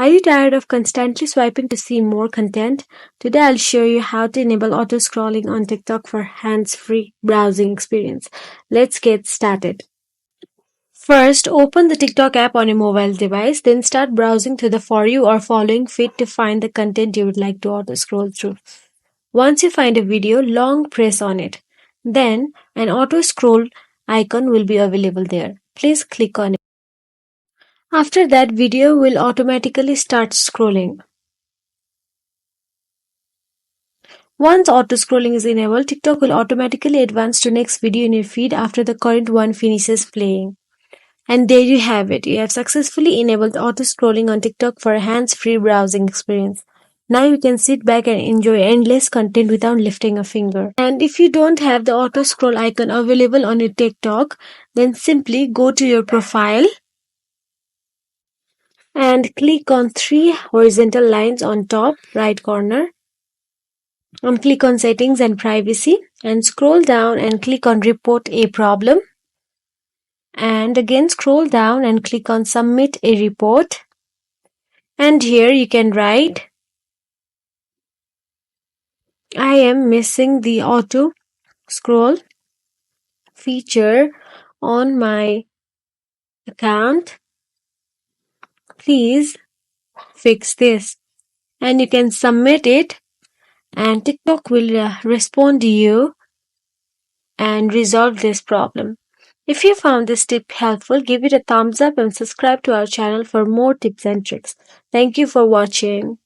Are you tired of constantly swiping to see more content? Today I'll show you how to enable auto scrolling on TikTok for hands-free browsing experience. Let's get started. First, open the TikTok app on a mobile device, then start browsing through the For You or Following feed to find the content you would like to auto scroll through. Once you find a video, long press on it. Then, an auto scroll icon will be available there. Please click on it. After that, video will automatically start scrolling. Once auto scrolling is enabled, TikTok will automatically advance to next video in your feed after the current one finishes playing. And there you have it. You have successfully enabled auto scrolling on TikTok for a hands-free browsing experience. Now you can sit back and enjoy endless content without lifting a finger. And if you don't have the auto scroll icon available on your TikTok, then simply go to your profile and click on three horizontal lines on top right corner. And click on settings and privacy and scroll down and click on report a problem. And again scroll down and click on submit a report. And here you can write, I am missing the auto scroll feature on my account. Please fix this. And you can submit it and TikTok will respond to you and resolve this problem. If you found this tip helpful, give it a thumbs up and subscribe to our channel for more tips and tricks. Thank you for watching.